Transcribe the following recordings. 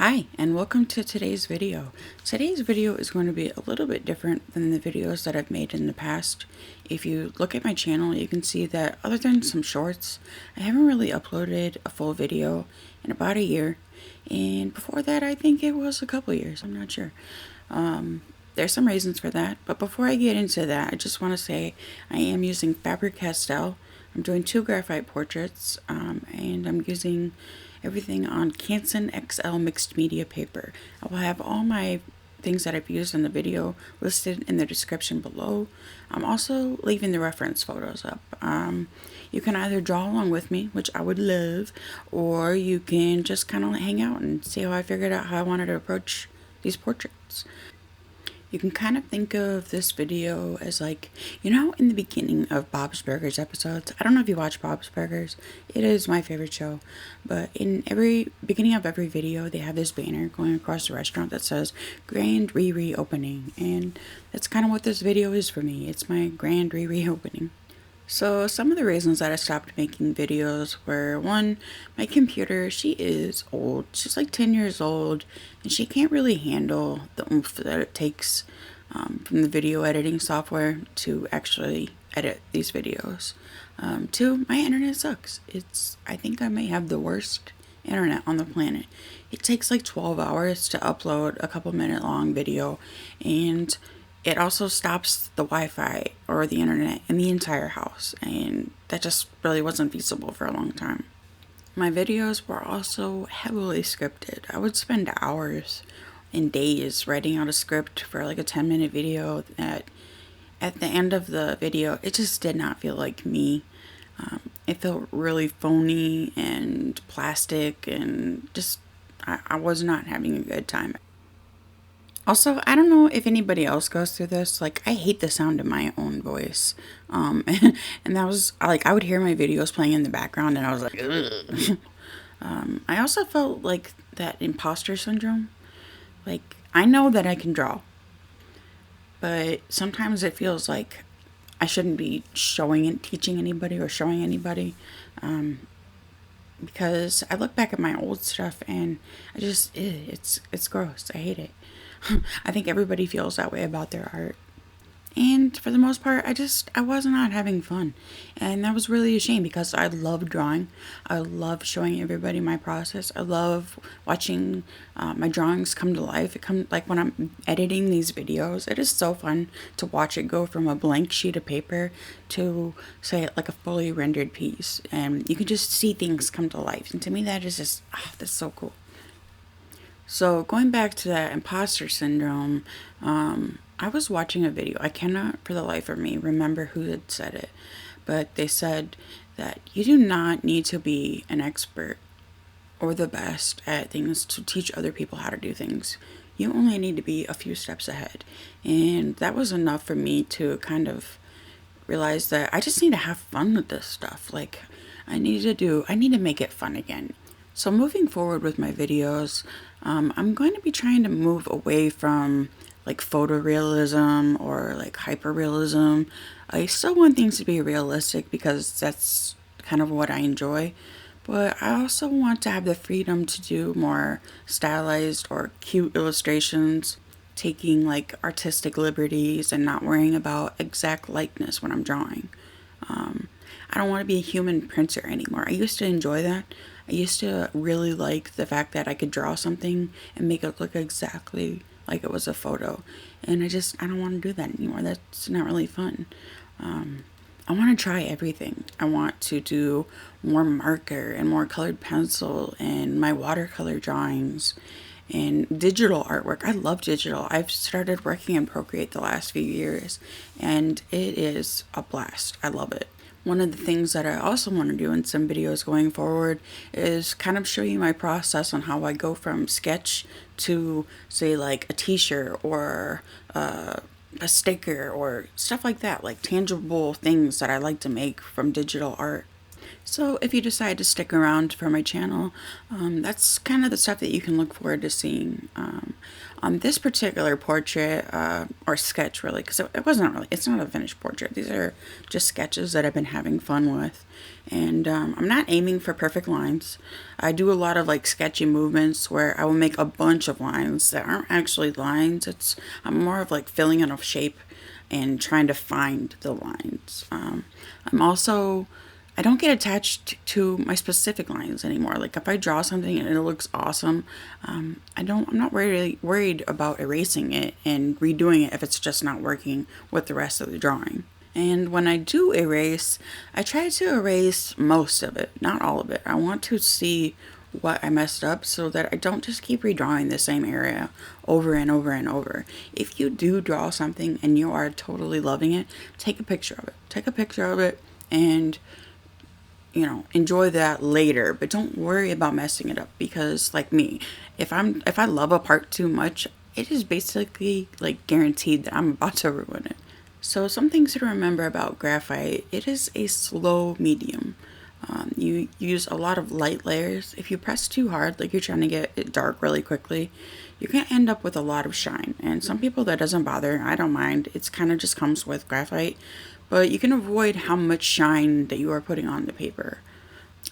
Hi, and welcome to today's video. Today's video is going to be a little bit different than the videos that I've made in the past. If you look at my channel, you can see that other than some shorts, I haven't really uploaded a full video in about a year. And before that, I think it was a couple years, I'm not sure. There's some reasons for that, but before I get into that, I just want to say I am using Faber Castell. I'm doing 2 graphite portraits, and I'm using everything on Canson XL mixed media paper. I will have all my things that I've used in the video listed in the description below. I'm also leaving the reference photos up. You can either draw along with me, which I would love, or you can just kind of hang out and see how I figured out how I wanted to approach these portraits. You can kind of think of this video as like, in the beginning of Bob's Burgers episodes. I don't know if you watch Bob's Burgers. It is my favorite show. But in every beginning of every video, they have this banner going across the restaurant that says Grand Re-Opening. And that's kind of what this video is for me. It's my Grand Re-Opening. So some of the reasons that I stopped making videos were, one, my computer, she is old. She's like 10 years old, and she can't really handle the oomph that it takes from the video editing software to actually edit these videos. Two, my internet sucks. I think I may have the worst internet on the planet. It takes like 12 hours to upload a couple minute long video, and it also stops the Wi-Fi or the internet in the entire house, and that just really wasn't feasible for a long time. My videos were also heavily scripted. I would spend hours and days writing out a script for like a 10-minute video that at the end of the video, it just did not feel like me. It felt really phony and plastic, and just I was not having a good time. Also, I don't know if anybody else goes through this. Like, I hate the sound of my own voice. And that was, like, I would hear my videos playing in the background, and I was like, ugh. I also felt like that imposter syndrome. Like, I know that I can draw, but sometimes it feels like I shouldn't be showing and teaching anybody or showing anybody. Because I look back at my old stuff, and I just, it's gross. I hate it. I think everybody feels that way about their art. And for the most part, I was not having fun. And that was really a shame, because I love drawing. I love showing everybody my process. I love watching my drawings come to life. Like when I'm editing these videos, it is so fun to watch it go from a blank sheet of paper to, say, like a fully rendered piece. And you can just see things come to life. And to me, that is just, that's so cool. So going back to that imposter syndrome, I was watching a video. I cannot for the life of me remember who had said it, but they said that you do not need to be an expert or the best at things to teach other people how to do things. You only need to be a few steps ahead. And that was enough for me to kind of realize that I just need to have fun with this stuff. Like, I need to make it fun again. So moving forward with my videos, I'm going to be trying to move away from like photorealism or like hyperrealism. I still want things to be realistic because that's kind of what I enjoy, but I also want to have the freedom to do more stylized or cute illustrations, taking like artistic liberties and not worrying about exact likeness when I'm drawing. I don't want to be a human printer anymore. I used to enjoy that. I used to really like the fact that I could draw something and make it look exactly like it was a photo. And I don't want to do that anymore. That's not really fun. I want to try everything. I want to do more marker and more colored pencil and my watercolor drawings and digital artwork. I love digital. I've started working in Procreate the last few years, and it is a blast. I love it. One of the things that I also want to do in some videos going forward is kind of show you my process on how I go from sketch to, say, like a t-shirt or a sticker or stuff like that, like tangible things that I like to make from digital art. So if you decide to stick around for my channel, that's kind of the stuff that you can look forward to seeing. On this particular portrait, or sketch really, because it's not a finished portrait. These are just sketches that I've been having fun with. And I'm not aiming for perfect lines. I do a lot of like sketchy movements where I will make a bunch of lines that aren't actually lines. I'm more of like filling in a shape and trying to find the lines. I don't get attached to my specific lines anymore. Like if I draw something and it looks awesome, I'm not really worried about erasing it and redoing it if it's just not working with the rest of the drawing. And when I do erase, I try to erase most of it, not all of it. I want to see what I messed up so that I don't just keep redrawing the same area over and over and over. If you do draw something and you are totally loving it, take a picture of it. Take a picture of it and enjoy that later, but don't worry about messing it up, because like me, if I love a part too much, it is basically like guaranteed that I'm about to ruin it. So some things to remember about graphite: it is a slow medium. You use a lot of light layers. If you press too hard, like you're trying to get it dark really quickly, you can end up with a lot of shine. And some people that doesn't bother. I don't mind. It's kind of just comes with graphite. But you can avoid how much shine that you are putting on the paper.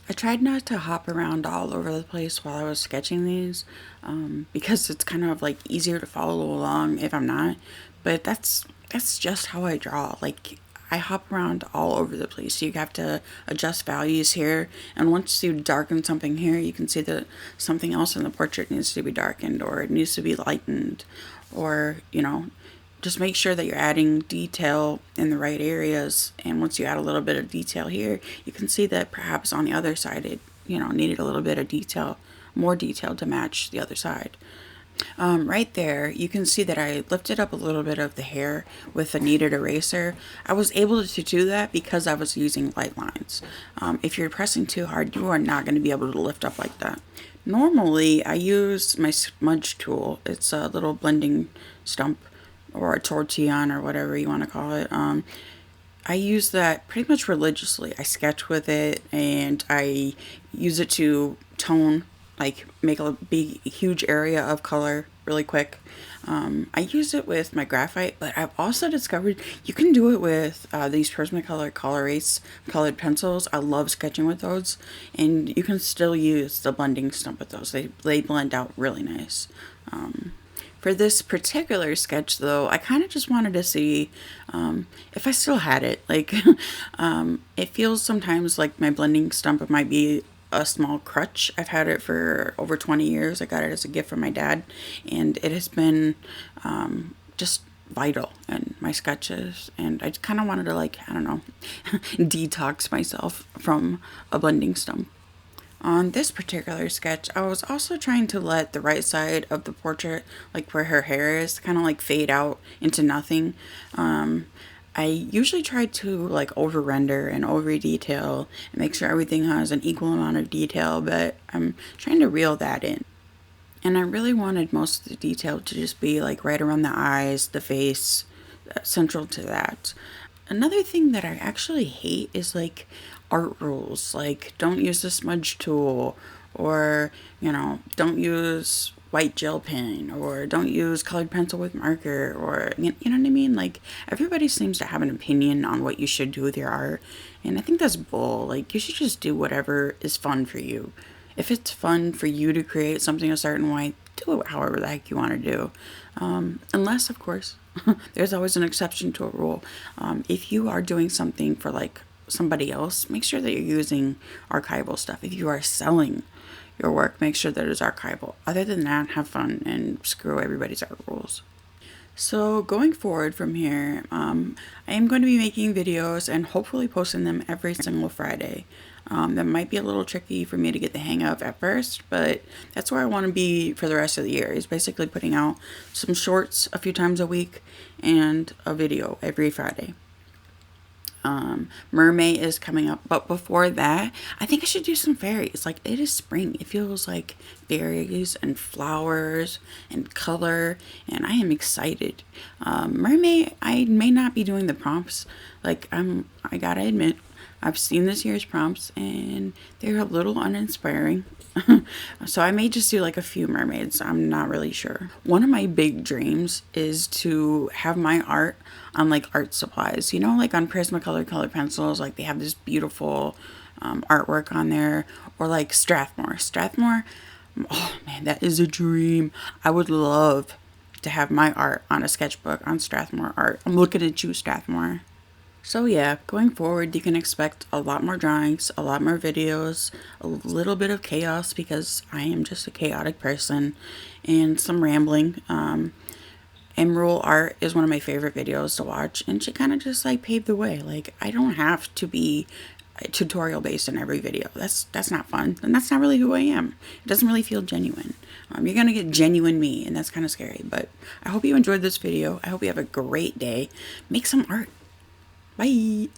I tried not to hop around all over the place while I was sketching these, because it's kind of like easier to follow along if I'm not. But that's just how I draw. Like I hop around all over the place. You have to adjust values here, and once you darken something here, you can see that something else in the portrait needs to be darkened, or it needs to be lightened, or just make sure that you're adding detail in the right areas. And once you add a little bit of detail here, you can see that perhaps on the other side it needed a little bit of detail, more detail to match the other side. Right there, you can see that I lifted up a little bit of the hair with a kneaded eraser. I was able to do that because I was using light lines. If you're pressing too hard, you are not going to be able to lift up like that. Normally, I use my smudge tool. It's a little blending stump, or a tortillon, or whatever you want to call it. I use that pretty much religiously. I sketch with it, and I use it to tone, like make a big, huge area of color really quick. I use it with my graphite, but I've also discovered you can do it with these Prismacolor Color Erase colored pencils. I love sketching with those, and you can still use the blending stump with those. They blend out really nice. For this particular sketch, though, I kind of just wanted to see if I still had it. Like, it feels sometimes like my blending stump might be a small crutch. I've had it for over 20 years. I got it as a gift from my dad, and it has been just vital in my sketches. And I kind of wanted to, like, I don't know, detox myself from a blending stump. On this particular sketch, I was also trying to let the right side of the portrait, like where her hair is, kind of like fade out into nothing. I usually try to like over render and over detail and make sure everything has an equal amount of detail, but I'm trying to reel that in. And I really wanted most of the detail to just be like right around the eyes, the face, central to that. Another thing that I actually hate is like art rules, like don't use the smudge tool, or don't use white gel pen, or don't use colored pencil with marker, or you know what I mean. Like everybody seems to have an opinion on what you should do with your art, and I think that's bull. Like you should just do whatever is fun for you. If it's fun for you to create something a certain way, do it however the heck you want to do. Unless, of course, there's always an exception to a rule. If you are doing something for like somebody else, make sure that you're using archival stuff. If you are selling your work, make sure that it's archival. Other than that, have fun and screw everybody's art rules. So going forward from here, I am going to be making videos and hopefully posting them every single Friday. That might be a little tricky for me to get the hang of at first, but that's where I want to be for the rest of the year, is basically putting out some shorts a few times a week and a video every Friday. Mermaid is coming up, but before that, I think I should do some fairies. Like, it is spring. It feels like fairies and flowers and color, and I am excited. Mermaid, I may not be doing the prompts. Like, I gotta admit, I've seen this year's prompts and they're a little uninspiring. So I may just do like a few mermaids. I'm not really sure. One of my big dreams is to have my art on like art supplies, you know, like on Prismacolor color pencils, like they have this beautiful artwork on there, or like Strathmore. Oh man, that is a dream. I would love to have my art on a sketchbook on Strathmore art. I'm looking at you, Strathmore. So yeah, going forward, you can expect a lot more drawings, a lot more videos, a little bit of chaos because I am just a chaotic person, and some rambling. Emerald Art is one of my favorite videos to watch, and she kind of just like paved the way. Like, I don't have to be tutorial based in every video. That's not fun, and that's not really who I am. It doesn't really feel genuine. You're gonna get genuine me, and that's kind of scary. But I hope you enjoyed this video. I hope you have a great day. Make some art. Bye.